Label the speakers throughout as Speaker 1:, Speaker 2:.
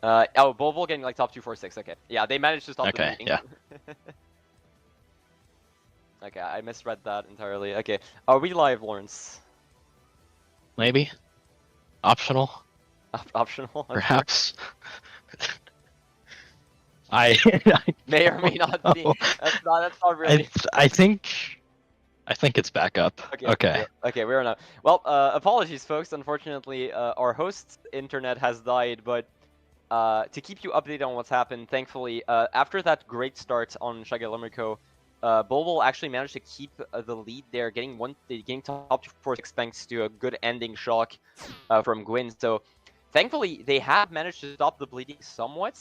Speaker 1: Oh, Volvo getting like top 2, 4, 6. Okay, yeah, they managed to stop the
Speaker 2: Okay,
Speaker 1: bleeding.
Speaker 2: yeah.
Speaker 1: Okay, I misread that entirely. Okay, are we live, Lawrence?
Speaker 2: Maybe. Optional,
Speaker 1: Optional, I'm sure.
Speaker 2: perhaps. I
Speaker 1: May or may
Speaker 2: don't
Speaker 1: not be.
Speaker 2: know.
Speaker 1: That's not
Speaker 2: I
Speaker 1: really.
Speaker 2: I think it's back up.
Speaker 1: Okay,
Speaker 2: Okay.
Speaker 1: okay, we're now. Well, apologies, folks. Unfortunately, our host's internet has died, but to keep you updated on what's happened, thankfully, after that great start on Shagalamiko, Bulbul actually managed to keep the lead there, getting top 2, 4, 6 thanks to a good ending shock from Gwyn. So, thankfully, they have managed to stop the bleeding somewhat.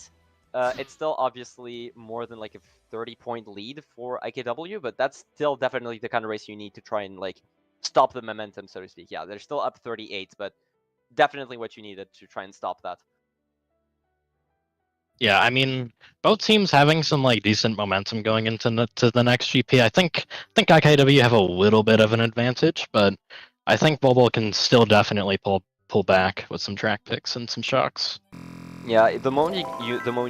Speaker 1: It's still obviously more than like a 30-point lead for IKW, but that's still definitely the kind of race you need to try and like stop the momentum, so to speak. Yeah, they're still up 38, but definitely what you needed to try and stop that.
Speaker 2: Yeah, I mean, both teams having some like decent momentum going into the next GP. I think IKW have a little bit of an advantage, but I think Volvo can still definitely pull back with some track picks and some shocks.
Speaker 1: Yeah, the moment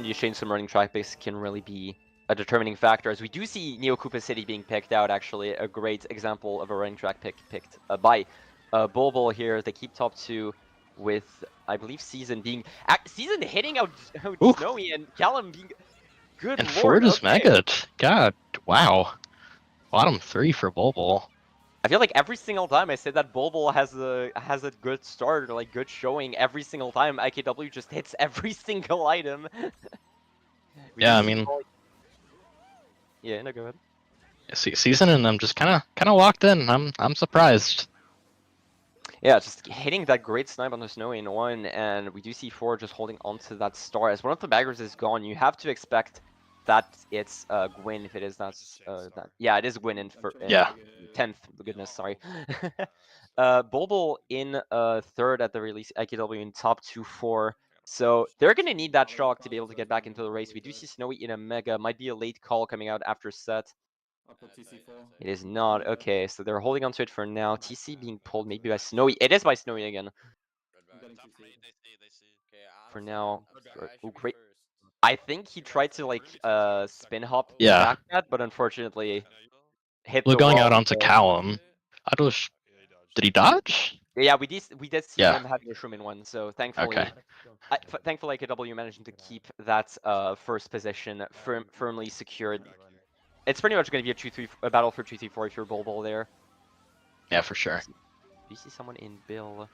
Speaker 1: you change some running track picks can really be a determining factor, as we do see Neo Koopa City being picked out, actually, a great example of a running track pick picked by Bulbul here. They keep top 2 with, I believe, Season being... Season hitting out
Speaker 2: Ooh,
Speaker 1: Snowy and Callum being... Good
Speaker 2: and
Speaker 1: lord,
Speaker 2: Ford is
Speaker 1: okay.
Speaker 2: mega. God, wow. Bottom 3 for Volvo.
Speaker 1: I feel like every single time I say that Bulbul has a good start or like good showing, every single time IKW just hits every single item. We do
Speaker 2: Yeah, I
Speaker 1: see...
Speaker 2: mean,
Speaker 1: Yeah, no, go ahead.
Speaker 2: Season and I'm just kind of locked in. I'm surprised.
Speaker 1: Yeah, just hitting that great snipe on the Snowy in one, and we do see Ford just holding onto that star. As one of the baggers is gone, you have to expect that it's Gwyn if it is that. Yeah, it is Gwyn in,
Speaker 2: Yeah.
Speaker 1: 10th. Goodness, sorry. Bulbul in third at the release, IKW in top 2, 4. So they're going to need that shock to be able to get back into the race. We do see Snowy in a mega. Might be a late call coming out after set. It is not. Okay, so they're holding on to it for now. TC being pulled maybe by Snowy. It is by Snowy again. For now. Oh, great. I think he tried to like spin hop
Speaker 2: Yeah.
Speaker 1: back that, but unfortunately hit
Speaker 2: Well,
Speaker 1: the
Speaker 2: going
Speaker 1: wall
Speaker 2: out
Speaker 1: with
Speaker 2: onto Callum. Did he dodge?
Speaker 1: Yeah, we did see
Speaker 2: Yeah.
Speaker 1: him having a shroom in one, so thankfully,
Speaker 2: Okay.
Speaker 1: thankfully IKW managing to keep that first position firmly secured. It's pretty much going to be a battle for 2-3-4 if you're Bulbul there.
Speaker 2: Yeah, for sure.
Speaker 1: Do you see someone in Bill?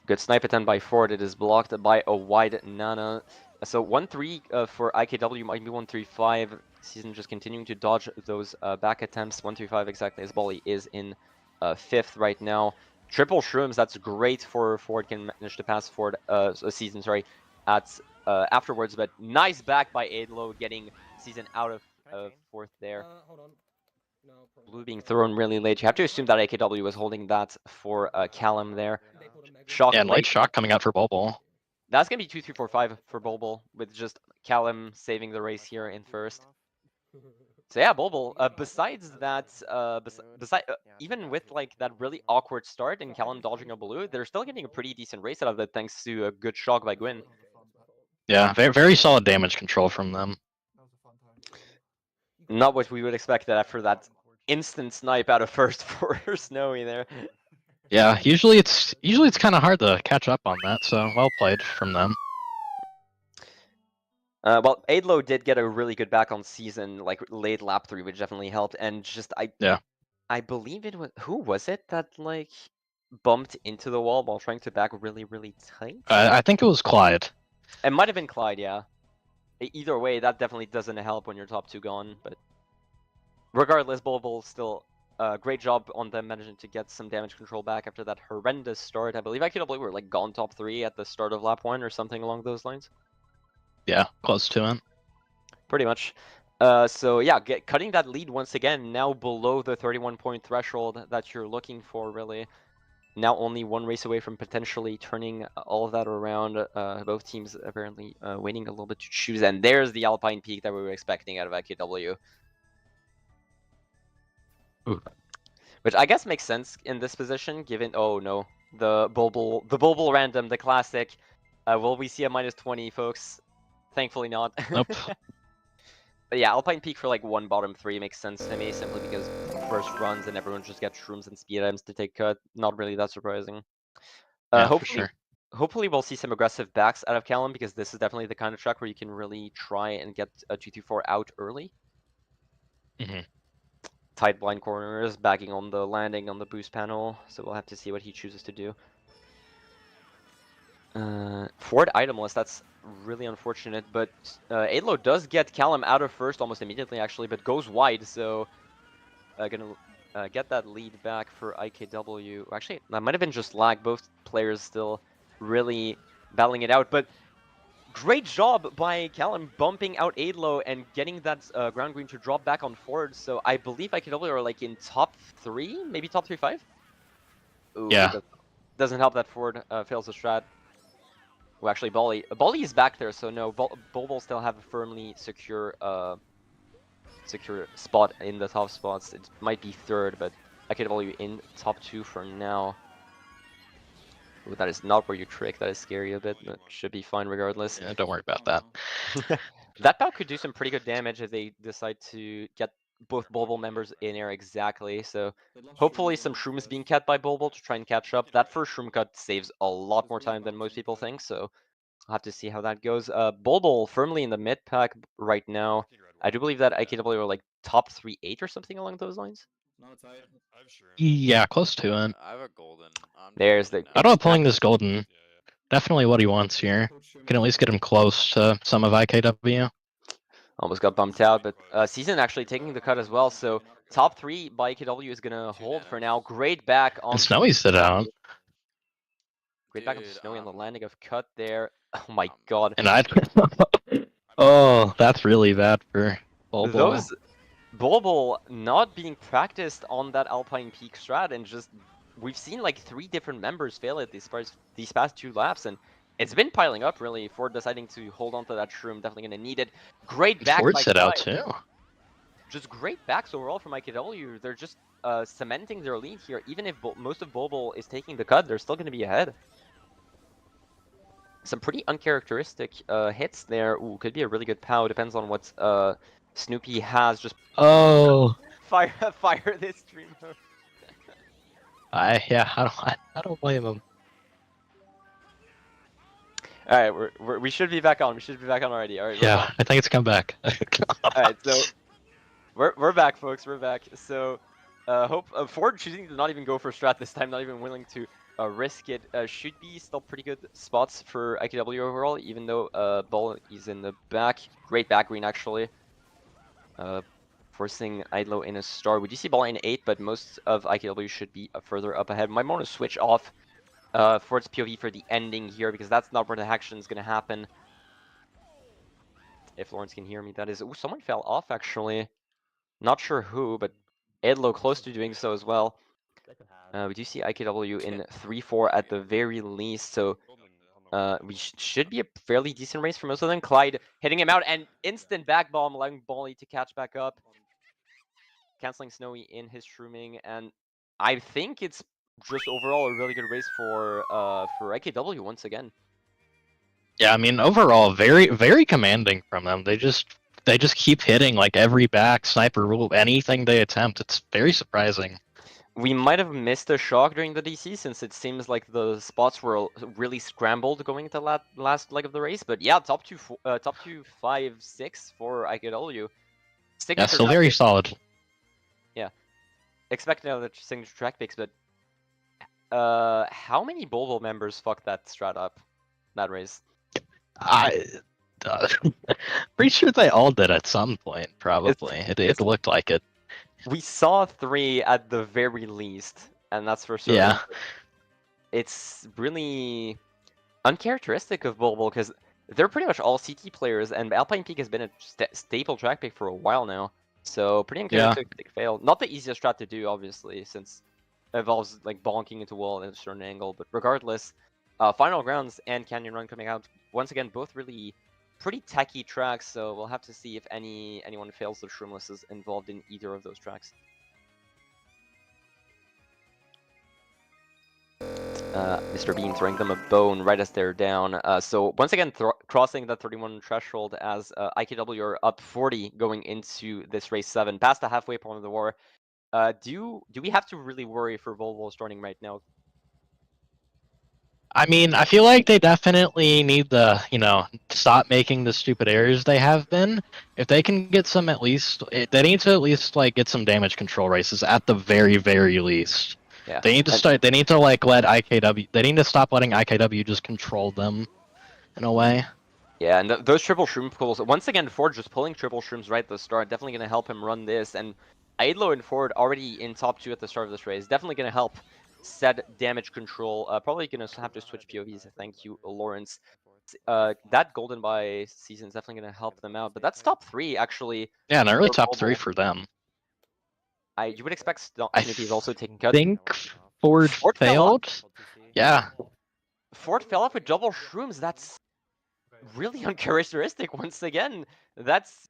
Speaker 1: Good snipe attempt by Ford. It is blocked by a wide Nana. So 1-3 for IKW, might be 1-3-5. Season just continuing to dodge those back attempts. 1-3-5 exactly, as Bolly is in 5th right now. Triple shrooms, that's great for Ford. Can manage to pass Ford, Season, sorry, at afterwards. But nice back by Aidlo, getting Season out of 4th there. Blue being thrown really late. You have to assume that AKW was holding that for Callum there. Shock
Speaker 2: Yeah, and light
Speaker 1: late.
Speaker 2: shock coming out for Bulbul.
Speaker 1: That's going to be 2-3-4-5 for Bulbul, with just Callum saving the race here in first. So yeah, Bulbul, besides that, even with like that really awkward start and Callum dodging a blue, they're still getting a pretty decent race out of it thanks to a good shock by Gwyn.
Speaker 2: Yeah, very solid damage control from them.
Speaker 1: Not what we would expect after that instant snipe out of first for Snowy there.
Speaker 2: Yeah, usually it's kind of hard to catch up on that. So well played from them.
Speaker 1: Well, Aidlo did get a really good back on Season, like late lap 3, which definitely helped. And just I believe it was, who was it that like bumped into the wall while trying to back really tight?
Speaker 2: I think it was Clyde.
Speaker 1: It might have been Clyde, yeah. Either way, that definitely doesn't help when your top 2 gone. But regardless, Bulbul still great job on them managing to get some damage control back after that horrendous start. I believe IQW were like gone top 3 at the start of lap 1 or something along those lines.
Speaker 2: Yeah, close to it.
Speaker 1: Pretty much. So yeah, cutting that lead once again, now below the 31-point threshold that you're looking for, really. Now only one race away from potentially turning all of that around. Both teams apparently waiting a little bit to choose, and there's the Alpine Peak that we were expecting out of IKW.
Speaker 2: Ooh.
Speaker 1: Which I guess makes sense in this position, given... Oh, no. The Bulbul random, the classic. Will we see a -20, folks? Thankfully not.
Speaker 2: Nope.
Speaker 1: But yeah, Alpine Peak for like one bottom 3 makes sense to me, simply because first runs and everyone just gets shrooms and speed items to take cut. Not really that surprising.
Speaker 2: Yeah, for
Speaker 1: Hopefully,
Speaker 2: sure.
Speaker 1: hopefully we'll see some aggressive backs out of Callum, because this is definitely the kind of track where you can really try and get a 2-2-4 out early.
Speaker 2: Hmm.
Speaker 1: Tight blind corners, backing on the landing on the boost panel, so we'll have to see what he chooses to do. Ford itemless, that's really unfortunate, but Adlo does get Callum out of first almost immediately actually, but goes wide, so gonna get that lead back for IKW. Actually, that might have been just lag, both players still really battling it out, but great job by Callum bumping out Adlo and getting that ground green to drop back on Ford, so I believe IKW are like in top 3, maybe top 3-5? Oof,
Speaker 2: Yeah.
Speaker 1: it doesn't help that Ford fails the strat. Well, actually, Bali is back there, so no, Bulbul still have a firmly secure secure spot in the top spots. It might be third, but IKW in top 2 for now. Ooh, that is not where you trick. That is scary a bit, but should be fine regardless.
Speaker 2: Yeah, don't worry about that.
Speaker 1: That bout could do some pretty good damage if they decide to get both Bulbul members in air exactly. So hopefully some shrooms being cut by Bulbul to try and catch up. That first shroom cut saves a lot more time than most people think, so I'll have to see how that goes. Bulbul firmly in the mid pack right now. I do believe that IKW are like top 3-8 or something along those lines.
Speaker 2: Yeah, close to it.
Speaker 3: I have a golden.
Speaker 1: There's the
Speaker 2: I don't know, pulling this golden. Definitely what he wants here. Can at least get him close to some of IKW.
Speaker 1: almost got bumped out, but Season actually taking the cut as well. So top 3 by IKW is gonna hold for now. Great back on
Speaker 2: And Snowy's sit out.
Speaker 1: Great back on Snowy on the landing of cut there. Oh my god.
Speaker 2: And I. Oh, that's really bad for Bulbul.
Speaker 1: Those Bulbul not being practiced on that Alpine Peak strat, and just we've seen like 3 different members fail it these past 2 laps, and it's been piling up really. Ford deciding to hold on to that shroom, definitely gonna need it. Great back
Speaker 2: Ford
Speaker 1: by
Speaker 2: sit out
Speaker 1: Clyde.
Speaker 2: too.
Speaker 1: Just great backs overall from IKW. They're just cementing their lead here. Even if most of Bulbul is taking the cut, they're still gonna be ahead. Some pretty uncharacteristic hits there. Ooh, could be a really good POW. Depends on what Snoopy has. Just
Speaker 2: Oh.
Speaker 1: fire this stream.
Speaker 2: I don't blame him.
Speaker 1: All right, we should be back on. We should be back on already. All right.
Speaker 2: Yeah, I think it's come back.
Speaker 1: All right, so we're back, folks. We're back. So hope Ford choosing to not even go for strat this time, not even willing to risk it. Should be still pretty good spots for IKW overall, even though Ball is in the back. Great back green actually. Forcing Idlo in a star. We do see Ball in 8, but most of IKW should be further up ahead. Might want to switch off Ford's POV for the ending here, because that's not where the action is going to happen. If Lawrence can hear me, that is. Ooh, someone fell off actually. Not sure who, but Edlo close to doing so as well. We do see IKW in 3-4 at the very least, so we should be a fairly decent race for most of them. Clyde hitting him out, and instant back bomb, allowing Bolly to catch back up. Canceling Snowy in his shrooming, and I think it's just overall a really good race for IKW once again.
Speaker 2: Yeah, I mean overall very very commanding from them. They just keep hitting like every back sniper rule, anything they attempt. It's very surprising.
Speaker 1: We might have missed a shock during the DC, since it seems like the spots were really scrambled going to last leg of the race. But yeah, top 2, 5, 6 for IKW.
Speaker 2: Yeah, still very solid.
Speaker 1: Yeah, expect another signature track picks, but how many Bulbul members fucked that strat up, that race?
Speaker 2: Pretty sure they all did at some point, probably. It looked like it.
Speaker 1: We saw 3 at the very least, and that's for certain.
Speaker 2: Yeah.
Speaker 1: It's really uncharacteristic of Bulbul, because they're pretty much all CT players, and Alpine Peak has been a staple track pick for a while now. So pretty uncharacteristic fail. Not the easiest strat to do, obviously, since it involves like bonking into wall at a certain angle. But regardless, Final Grounds and Canyon Run coming out once again, both really pretty techy tracks. So we'll have to see if anyone fails the shroomlesses involved in either of those tracks. Mr. Bean throwing them a bone right as they're down. So once again, crossing that 31 threshold as IKW are up 40 going into this race 7, past the halfway point of the war. Do we have to really worry for Volvo starting right now?
Speaker 2: I mean, I feel like they definitely need to, stop making the stupid errors they have been. If they can get some they need to at least like get some damage control races at the very, very least.
Speaker 1: Yeah.
Speaker 2: They need to start. They need to like let IKW. They need to stop letting IKW just control them, in a way.
Speaker 1: Yeah, and those triple shroom pulls, once again, Ford just pulling triple shrooms right at the start, definitely going to help him run this. And Aidlo and Ford already in top 2 at the start of this race, definitely going to help set damage control. Probably going to have to switch POVs. Thank you, Lawrence. That golden by season is definitely going to help them out. But that's top 3, actually.
Speaker 2: Yeah, an early top 3 for them.
Speaker 1: You would expect Snoopy is also taking cuts.
Speaker 2: I think Ford failed. Yeah.
Speaker 1: Ford fell off with double shrooms. That's really uncharacteristic once again. That's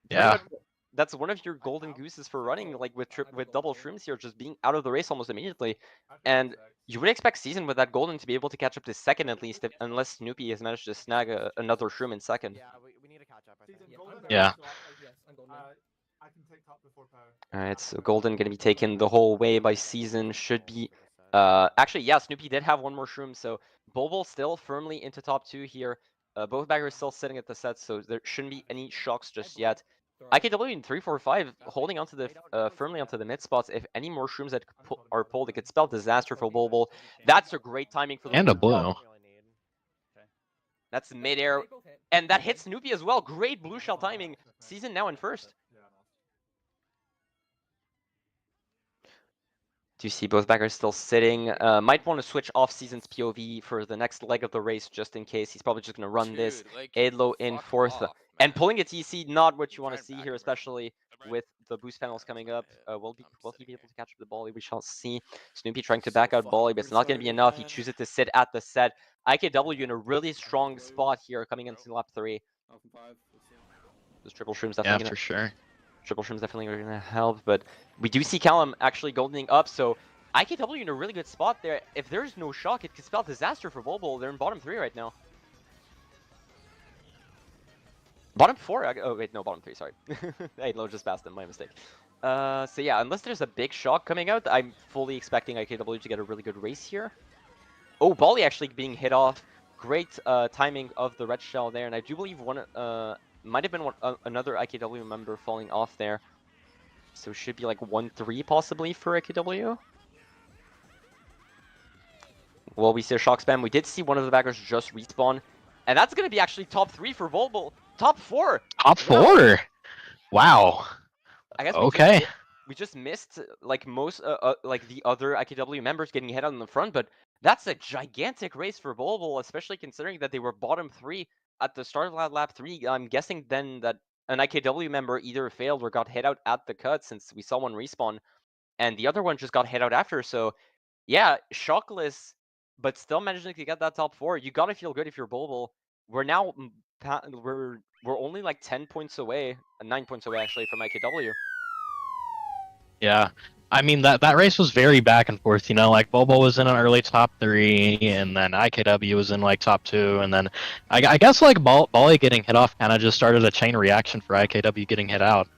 Speaker 1: that's one of your golden gooses for running, like with double shrooms here, just being out of the race almost immediately. And you would expect Season with that golden to be able to catch up to second at least, unless Snoopy has managed to snag another shroom in second.
Speaker 3: Yeah, we need to catch up.
Speaker 2: Yeah.
Speaker 1: Alright, so golden gonna be taken the whole way by Season. Should be actually, yeah, Snoopy did have one more shroom, so Bulbul still firmly into top 2 here. Both baggers still sitting at the set, so there shouldn't be any shocks just yet. IKW in 3-4-5 holding onto the firmly onto the mid spots. If any more shrooms that are pulled, it could spell disaster for Bulbul. That's a great timing for the
Speaker 2: and a blue.
Speaker 1: That's midair, and that hits Snoopy as well. Great blue shell timing. Season now in first. Do you see both baggers still sitting? Might want to switch off Season's POV for the next leg of the race just in case. He's probably just going to run this. Aidlo in fourth. And pulling a TC, not what you want to see here, especially with the boost panels coming up. Will he be able to catch up the Bolly? We shall see. Snoopy trying to back out Bolly, but it's not going to be enough. He chooses to sit at the set. IKW in a really strong spot here coming into lap 3. Those triple shrooms definitely
Speaker 2: for sure.
Speaker 1: Triple Shroom's definitely going to help, but we do see Callum actually goldening up, so IKW in a really good spot there. If there's no shock, it could spell disaster for Bulbul. They're in bottom 3 right now. Bottom 4? Oh, wait, no, bottom 3, sorry. Aidlo just passed them, my mistake. So yeah, unless there's a big shock coming out, I'm fully expecting IKW to get a really good race here. Oh, Bolly actually being hit off. Great timing of the red shell there, and I do believe one... might have been another IKW member falling off there. So it should be like 1-3 possibly for IKW. Well, we see a shock spam. We did see one of the baggers just respawn. And that's going to be actually top 3 for Bulbul. Top 4!
Speaker 2: Top 4? Wow.
Speaker 1: I guess we just missed like most like the other IKW members getting hit on the front, but that's a gigantic race for Bulbul, especially considering that they were bottom 3 at the start of lap 3. I'm guessing then that an IKW member either failed or got hit out at the cut, since we saw one respawn, and the other one just got hit out after. So yeah, shockless, but still managing to get that top 4. You gotta feel good if you're Bulbul. We're now we're only like 10 points away, 9 points away actually from IKW.
Speaker 2: Yeah. I mean, that race was very back and forth, like Bulbul was in an early top 3, and then IKW was in like top 2, and then I guess like Bolly getting hit off kind of just started a chain reaction for IKW getting hit out.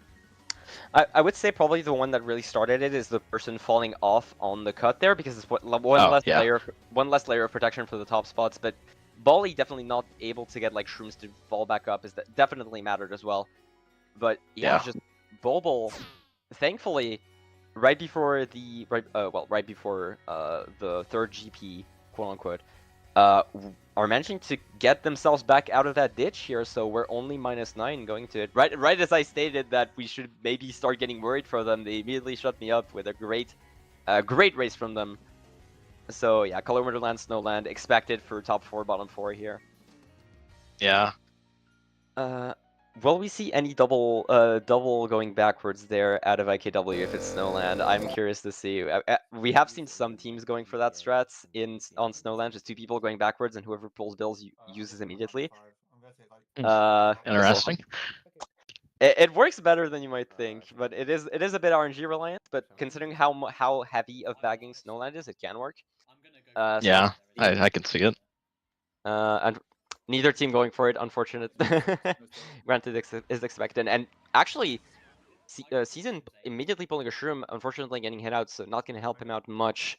Speaker 1: I would say probably the one that really started it is the person falling off on the cut there, because it's one less layer of protection for the top spots, but Bolly definitely not able to get like shrooms to fall back up is definitely mattered as well. But yeah. Just Bulbul, thankfully, right before the third GP, quote unquote, are managing to get themselves back out of that ditch here. So we're only -9 going to it. Right as I stated that we should maybe start getting worried for them, they immediately shut me up with a great race from them. So yeah, Color Wonderland, Snowland expected for top 4, bottom 4 here.
Speaker 2: Yeah.
Speaker 1: Will we see any double going backwards there out of IKW if it's Snowland? I'm curious to see. We have seen some teams going for that strats on Snowland, just 2 people going backwards, and whoever pulls bills uses immediately.
Speaker 2: Interesting.
Speaker 1: It works better than you might think, but it is a bit RNG reliant. But considering how heavy of bagging Snowland is, it can work.
Speaker 2: Yeah, I can see it.
Speaker 1: And neither team going for it, unfortunate. Granted is expected. And actually, Season immediately pulling a Shroom, unfortunately getting hit out, so not going to help him out much.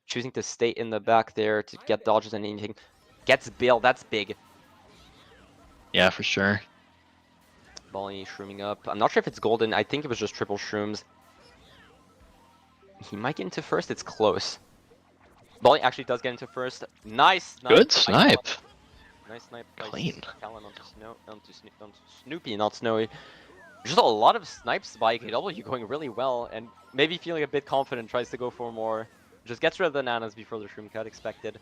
Speaker 1: Choosing to stay in the back there to get dodges and anything. Gets bailed, that's big.
Speaker 2: Yeah, for sure.
Speaker 1: Volley shrooming up. I'm not sure if it's golden. I think it was just triple shrooms. He might get into first. It's close. Volley actually does get into first. Nice snipe.
Speaker 2: Good snipe.
Speaker 1: Nice snipe.
Speaker 2: Clean.
Speaker 1: Callan onto Snoopy, not Snowy. Just a lot of snipes by KW going really well, and maybe feeling a bit confident, tries to go for more. Just gets rid of the nanas before the shroom cut expected.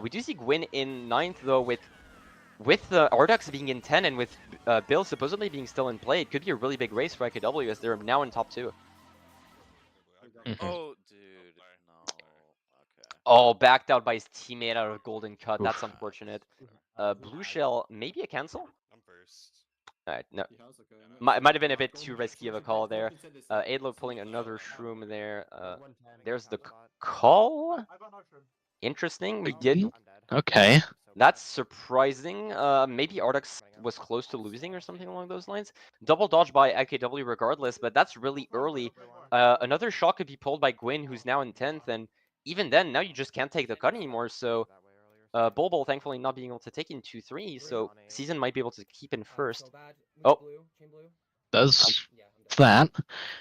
Speaker 1: We do see Gwyn in 9th though, with the Ardux being in 10 and with Bill supposedly being still in play. It could be a really big race for IKW as they're now in top 2.
Speaker 3: Oh, dude, no. Okay.
Speaker 1: Oh, backed out by his teammate out of Golden Cut. That's unfortunate. Blue Shell, maybe a cancel?
Speaker 3: I'm first.
Speaker 1: Alright, no. Might have been a bit too risky of a call there. Adlo pulling another shroom there. There's the call. Interesting. We did.
Speaker 2: Okay.
Speaker 1: That's surprising. Maybe Ardux was close to losing or something along those lines. Double dodge by IKW regardless, but that's really early. Another shot could be pulled by Gwyn, who's now in 10th, and even then, now you just can't take the cut anymore, so Bulbul thankfully not being able to take in 2-3, so Season might be able to keep in first. Oh.
Speaker 2: Does that.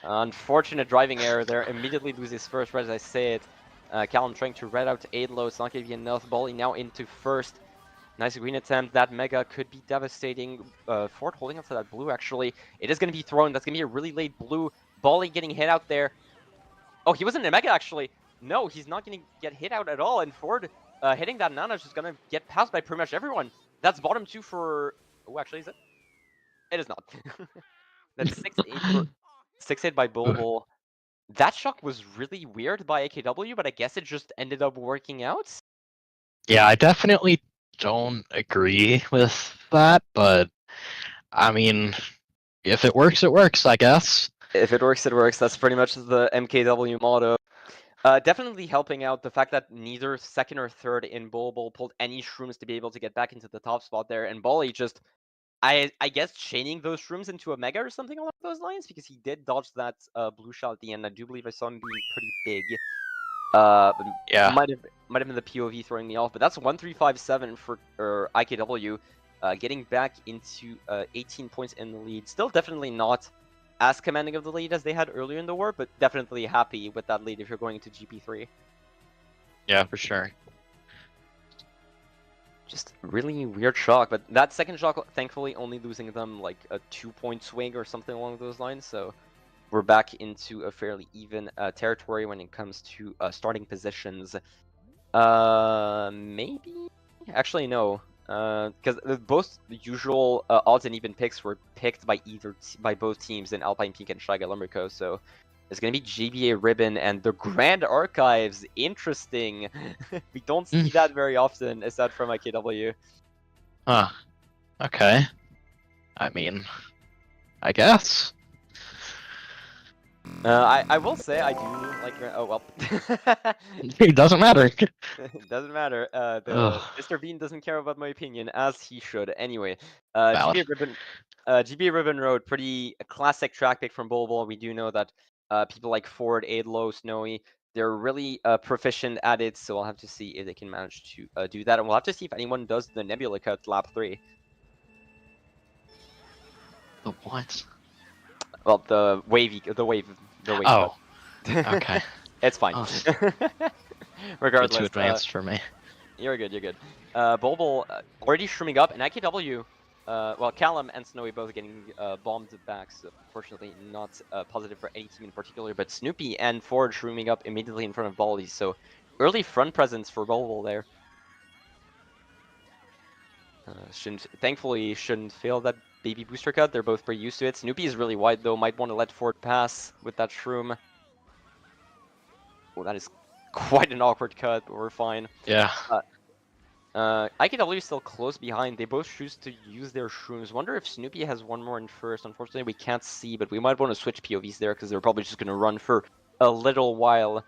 Speaker 1: Unfortunate driving error there. Immediately loses first, right as I say it. Callum trying to red out Adlo. It's not going to be enough. Bolly now into first. Nice green attempt. That Mega could be devastating. Ford holding onto that blue, actually. It is going to be thrown. That's going to be a really late blue. Bolly getting hit out there. Oh, he wasn't in a Mega, actually. No, he's not going to get hit out at all. And Ford hitting that Nana is just going to get passed by pretty much everyone. That's bottom 2 for... Oh, actually, is it? It is not. That's 6-8 by Bulbul. That shock was really weird by AKW, but I guess it just ended up working out.
Speaker 2: Yeah, I definitely don't agree with that, but I mean, if it works, it works, I guess.
Speaker 1: If it works, it works. That's pretty much the MKW motto. Definitely helping out the fact that neither second or third in Bulbul pulled any shrooms to be able to get back into the top spot there, and Bolly just, I guess, chaining those shrooms into a Mega or something along those lines, because he did dodge that blue shot at the end. I do believe I saw him being pretty big.
Speaker 2: Yeah.
Speaker 1: Might have been the POV throwing me off, but that's 1-3-5-7 for IKW, getting back into 18 points in the lead. Still definitely not as commanding of the lead as they had earlier in the war, but definitely happy with that lead if you're going to GP3.
Speaker 2: Yeah, for sure.
Speaker 1: Just really weird shock, but that second shock, thankfully, only losing them like a 2-point swing or something along those lines, so we're back into a fairly even territory when it comes to starting positions. Maybe? Actually, no. Because both the usual odds and even picks were picked by both teams in Alpine Peak and Shy Guy Lumberco, so it's going to be GBA Ribbon and the Grand Archives. Interesting. We don't see that very often, aside from IKW.
Speaker 2: Huh. Okay. I mean, I guess.
Speaker 1: I will say I do like. Oh well.
Speaker 2: It doesn't matter.
Speaker 1: It doesn't matter. Mr. Bean doesn't care about my opinion, as he should. Anyway,
Speaker 2: Valid.
Speaker 1: GBA Ribbon Road, pretty classic track pick from Bulbul. We do know that people like Ford, Adlo, Snowy, they're really proficient at it. So we'll have to see if they can manage to do that, and we'll have to see if anyone does the Nebula cut lap 3.
Speaker 2: The what?
Speaker 1: Well, the wave.
Speaker 2: Oh. Okay.
Speaker 1: It's fine.
Speaker 2: Oh.
Speaker 1: Regardless,
Speaker 2: too advanced for me.
Speaker 1: You're good. You're good. Bulbul already shrooming up, and IKW. Well, Callum and Snowy both getting bombed back, so unfortunately not positive for any team in particular. But Snoopy and Ford shrooming up immediately in front of Bolly, so early front presence for Bulbul there. Thankfully shouldn't fail that baby booster cut. They're both pretty used to it. Snoopy is really wide though. Might want to let Ford pass with that shroom. Well, that is quite an awkward cut, but we're fine.
Speaker 2: Yeah.
Speaker 1: IKW is still close behind. They both choose to use their shrooms. Wonder if Snoopy has one more in first. Unfortunately, we can't see, but we might want to switch POVs there because they're probably just going to run for a little while.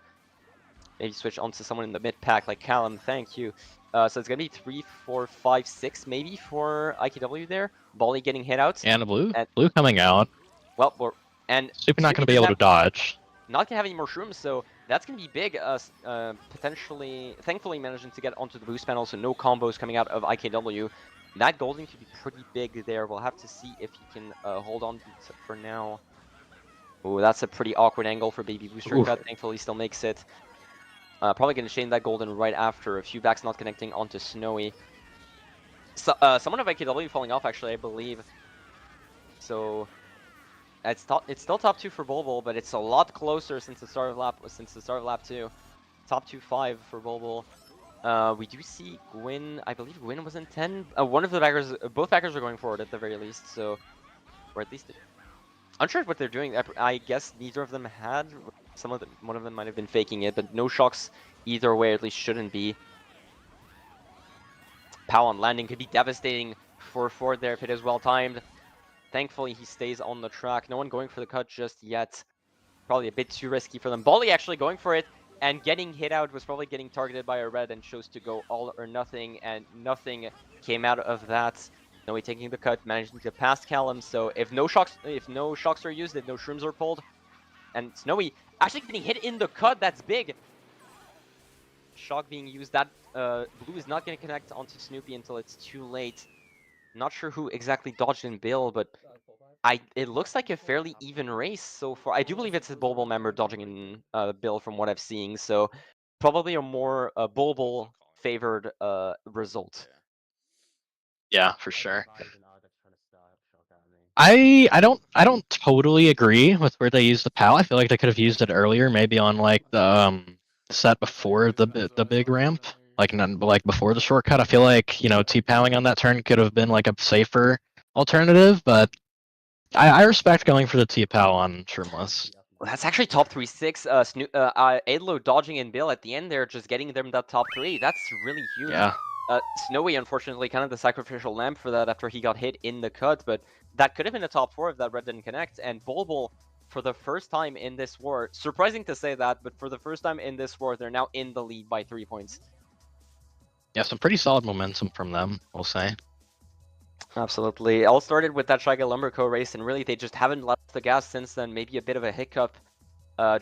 Speaker 1: maybe switch onto someone in the mid pack like Callum. Thank you. So it's gonna be 3, 4, 5, 6 maybe for IKW there. Bolly getting hit out.
Speaker 2: And blue,
Speaker 1: And-
Speaker 2: blue coming out.
Speaker 1: Well, and
Speaker 2: Snoopy not going to be
Speaker 1: doesn't
Speaker 2: able to dodge.
Speaker 1: not gonna have any more shrooms, so that's gonna be big. Potentially, thankfully managing to get onto the boost panel, so no combos coming out of IKW. That Golding could be pretty big there. We'll have to see if he can hold on to for now. Oh, that's a pretty awkward angle for Baby Booster
Speaker 2: Oof.
Speaker 1: Cut. Thankfully, still makes it. Probably gonna chain that Golden right after. A few backs not connecting onto Snowy. So, someone of IKW falling off, actually, I believe. So it's still top 2 for Bulbul, but it's a lot closer since the start of lap 2. Top 2-5 for Bulbul. We do see Gwyn. I believe Gwyn was in 10. One of the backers, both backers are going forward at the very least. So, or at least, unsure what they're doing. I guess neither of them had. One of them might have been faking it, but no shocks either way. At least shouldn't be. Pow on landing could be devastating for Ford there if it is well timed. Thankfully, he stays on the track. No one going for the cut just yet. Probably a bit too risky for them. Bolly actually going for it and getting hit out, was probably getting targeted by a red and chose to go all or nothing, and nothing came out of that. Snowy taking the cut, managing to pass Callum. So if no shocks are used, if no shrooms are pulled, and Snowy actually getting hit in the cut, that's big. Shock being used. That blue is not going to connect onto Snoopy until it's too late. Not sure who exactly dodged in Bill, but it looks like a fairly even race so far. I do believe it's a Bulbul member dodging in Bill from what I've seen, so probably a more Bulbul favored result.
Speaker 2: Yeah, for sure. I don't totally agree with where they used the PAL. I feel like they could have used it earlier, maybe on like the set before the big ramp, like before the shortcut. I feel like T-powing on that turn could have been like a safer alternative, but I respect going for the T-pow on Shroomless.
Speaker 1: Well, that's actually top 3-6. Adlo dodging in Bill at the end there, just getting them that top 3. That's really huge.
Speaker 2: Yeah.
Speaker 1: Snowy, unfortunately, kind of the sacrificial lamb for that after he got hit in the cut, but that could have been a top 4 if that red didn't connect. And Bulbul, for the first time in this war, surprising to say that, but for the first time in this war, they're now in the lead by 3 points.
Speaker 2: Yeah, some pretty solid momentum from them, we'll say.
Speaker 1: Absolutely. It all started with that Shiga Lumberco race, and really they just haven't left the gas since then. Maybe a bit of a hiccup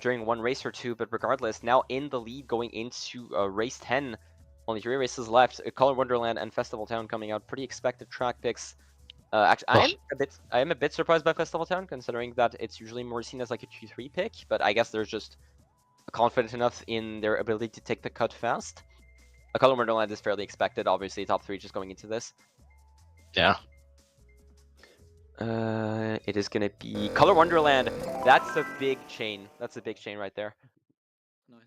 Speaker 1: during one race or two, but regardless, now in the lead going into race 10. Only 3 races left. Color Wonderland and Festival Town coming out. Pretty expected track picks. Actually, I am a bit surprised by Festival Town, considering that it's usually more seen as like a Q3 pick, but I guess they're just confident enough in their ability to take the cut fast. Color Wonderland is fairly expected, obviously, top 3 just going into this.
Speaker 2: Yeah.
Speaker 1: It is gonna be Color Wonderland. That's a big chain. That's a big chain right there.
Speaker 4: Nice.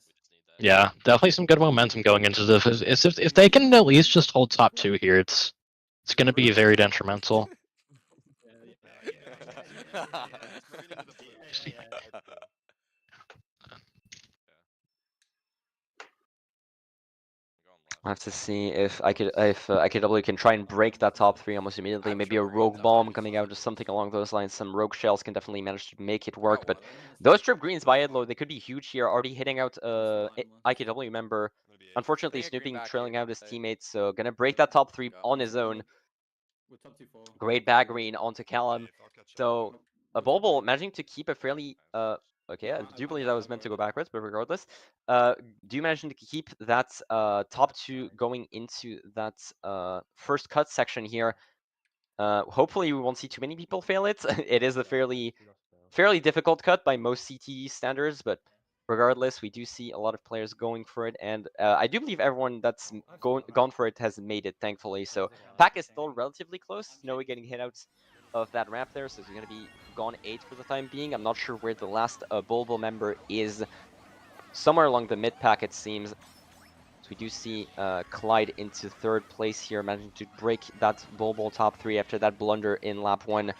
Speaker 2: Yeah, definitely some good momentum going into this. If they can at least just hold top 2 here, it's going to be very detrimental.
Speaker 1: I'll have to see if IKW can try and break that top 3 almost immediately. Maybe a rogue bomb coming out, just something along those lines. Some rogue shells can definitely manage to make it work. But those trip greens by Edlo, they could be huge here. Already hitting out IKW member. Unfortunately, Snooping trailing out his teammates, so gonna break that top 3 on his own. Great bag green onto Callum. So a Bulbul managing to keep a fairly okay, I do believe that was meant to go backwards, but regardless, do you manage to keep that top 2 going into that first cut section here? Hopefully we won't see too many people fail it. It is a fairly difficult cut by most CTE standards, but regardless, we do see a lot of players going for it, and I do believe everyone that's gone for it has made it, thankfully. So Pack is still relatively close. Snowy getting hit out of that ramp there, so he's going to be gone 8 for the time being. I'm not sure where the last Bulbul member is. Somewhere along the mid pack, it seems. So we do see Clyde into 3rd place here, managing to break that Bulbul top 3 after that blunder in lap 1.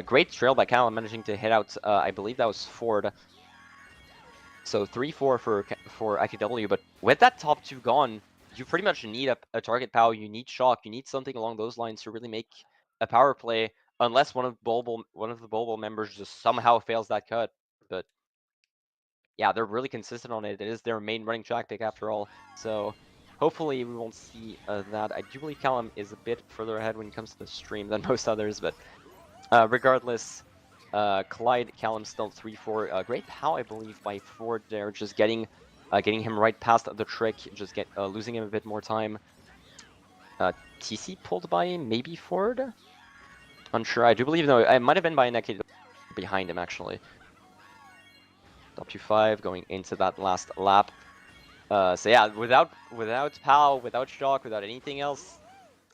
Speaker 1: Great trail by Callum, managing to hit out, I believe that was Ford. So 3-4 for IKW, but with that top 2 gone, you pretty much need a target power, you need shock, you need something along those lines to really make a power play, unless one of the Bulbul members just somehow fails that cut. But yeah, they're really consistent on it. It is their main running track pick after all. So hopefully we won't see that. I do believe Callum is a bit further ahead when it comes to the stream than most others, but regardless, Clyde, Callum still 3-4. Great POW, I believe, by Ford there, just getting him right past the trick, just losing him a bit more time. TC pulled by maybe Ford? Unsure. I do believe, no, it might have been by Neki behind him, actually. Up to 5, going into that last lap. So yeah, without POW, without shock, without anything else,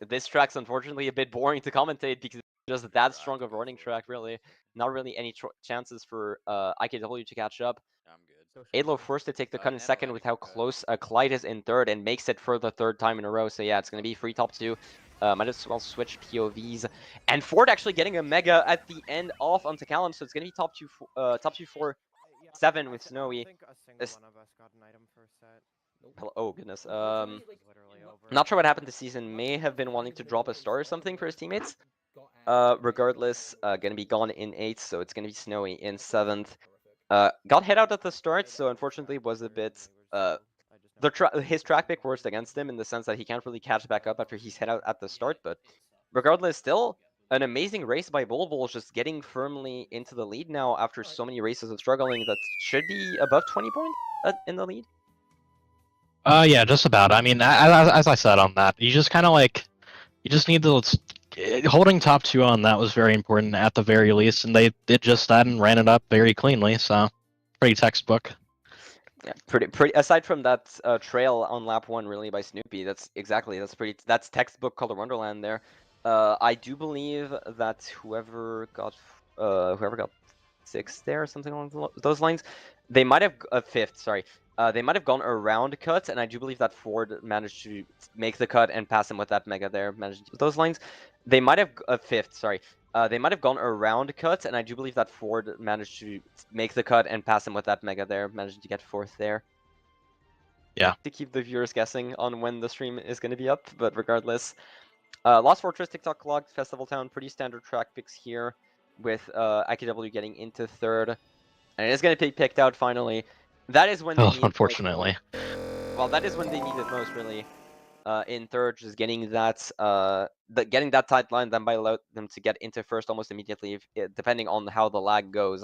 Speaker 1: this track's unfortunately a bit boring to commentate because it's just that strong of a running track, really. Not really any chances for IKW to catch up.
Speaker 3: Yeah, I'm good.
Speaker 1: Adlo forced to take the cut in
Speaker 3: Nano
Speaker 1: second
Speaker 3: landing
Speaker 1: with how
Speaker 3: cut.
Speaker 1: close Clyde is in third and makes it for the third time in a row. So yeah, it's going to be free top 2. Might as well switch POVs. And Ford actually getting a mega at the end off onto Callum, so it's going to be top 2 4 7 with Snowy.
Speaker 4: I think a single one of us got an item for a set.
Speaker 1: Oh goodness.
Speaker 4: Literally over.
Speaker 1: Not sure what happened this season. May have been wanting to drop a star or something for his teammates. Regardless, gonna be gone in 8th, so it's gonna be Snowy in 7th. Got hit out at the start, so unfortunately was a bit his track pick worked against him in the sense that he can't really catch back up after he's hit out at the start. But regardless, still an amazing race by Bulbul, just getting firmly into the lead now after so many races of struggling. That should be above 20 points in the lead.
Speaker 2: Yeah, just about. I mean, as I said on that, you just kind of like, you just need to, holding top 2 on that was very important at the very least, and they did just that and ran it up very cleanly, so pretty textbook.
Speaker 1: Yeah, pretty. Aside from that trail on lap 1, really by Snoopy, that's textbook Color Wonderland there. I do believe that whoever got 6th there or something along those lines, they might have 5th. Sorry. They might have gone around cut, and I do believe that Ford managed to make the cut and pass him with that mega there. Those lines. They might have 5th. Sorry. They might have gone around cut, and I do believe that Ford managed to make the cut and pass him with that mega there, managing to get 4th there.
Speaker 2: Yeah.
Speaker 1: To keep the viewers guessing on when the stream is going to be up, but regardless. Lost Fortress, TikTok Clogged, Festival Town, pretty standard track picks here, with IKW getting into 3rd. And it is going to be picked out finally. That is when they need
Speaker 2: unfortunately.
Speaker 1: Well, that is when they need it most, really. In 3rd, just getting that getting that tight line, then might allow them to get into 1st almost immediately, depending on how the lag goes.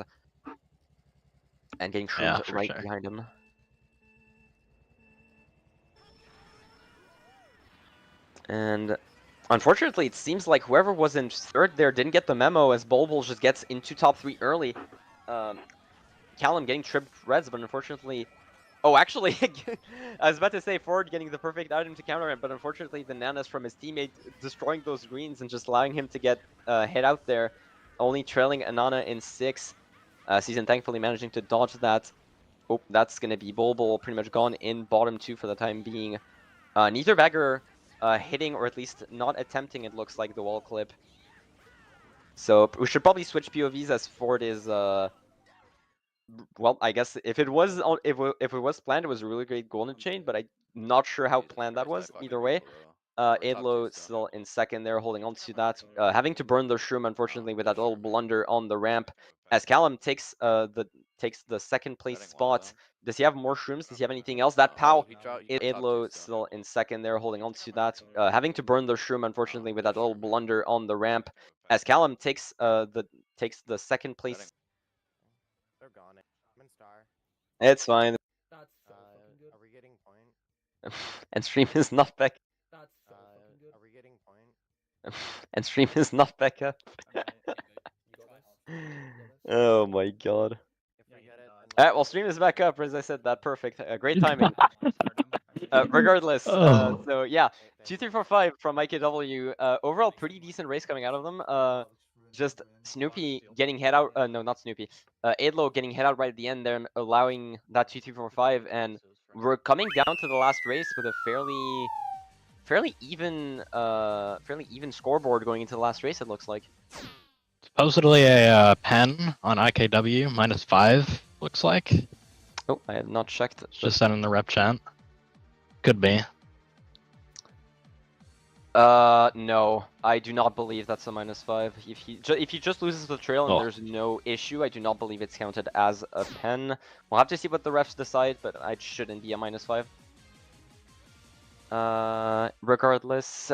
Speaker 1: And getting Shrooms right behind him. And unfortunately, it seems like whoever was in 3rd there didn't get the memo, as Bulbul just gets into top 3 early. Callum getting tripped reds, but unfortunately... Oh, actually, I was about to say Ford getting the perfect item to counter it, but unfortunately the nanas from his teammate destroying those greens and just allowing him to get hit out there, only trailing Anana in 6th. Season thankfully managing to dodge that. Oh, that's going to be Bulbul pretty much gone in bottom 2 for the time being. Neither bagger hitting, or at least not attempting, it looks like, the wall clip. So we should probably switch POVs, as Ford is... well, I guess if it was planned, it was a really great golden chain, but I'm not sure how planned that was. Either way, Adlo still in 2nd there, holding on to that, having to burn the shroom, unfortunately, with that little blunder on the ramp, as Callum takes the 2nd place spot. Does he have more shrooms? Does he have anything else? That POW, Adlo still in 2nd there, holding on to that, having to burn the shroom, unfortunately, with that little blunder on the ramp, as Callum takes the 2nd place.
Speaker 4: They're gone. I'm in star.
Speaker 1: It's fine.
Speaker 5: That's so fucking good.
Speaker 4: Are we getting point?
Speaker 1: And stream is not back.
Speaker 5: That's so fucking good.
Speaker 4: Are we getting point?
Speaker 1: And stream is not back up. Oh my god.
Speaker 4: If we get it,
Speaker 1: Alright, well, stream is back up, as I said that. Perfect. Great timing. Regardless, so yeah, 2, 3, 4, 5 from IKW. Overall, pretty decent race coming out of them. Just Snoopy getting head out. No, not Snoopy. Adlo getting head out right at the end there, and allowing that 2, 3, 4, 5. And we're coming down to the last race with a fairly even scoreboard going into the last race. It looks like.
Speaker 2: Supposedly a pen on IKW -5 looks like.
Speaker 1: Oh, I have not checked.
Speaker 2: Just sent in the rep chat. Could be.
Speaker 1: No, I do not believe that's a -5. If he just loses the trail and
Speaker 2: Oh.
Speaker 1: there's no issue, I do not believe it's counted as a pen. We'll have to see what the refs decide, but it shouldn't be a -5. Regardless,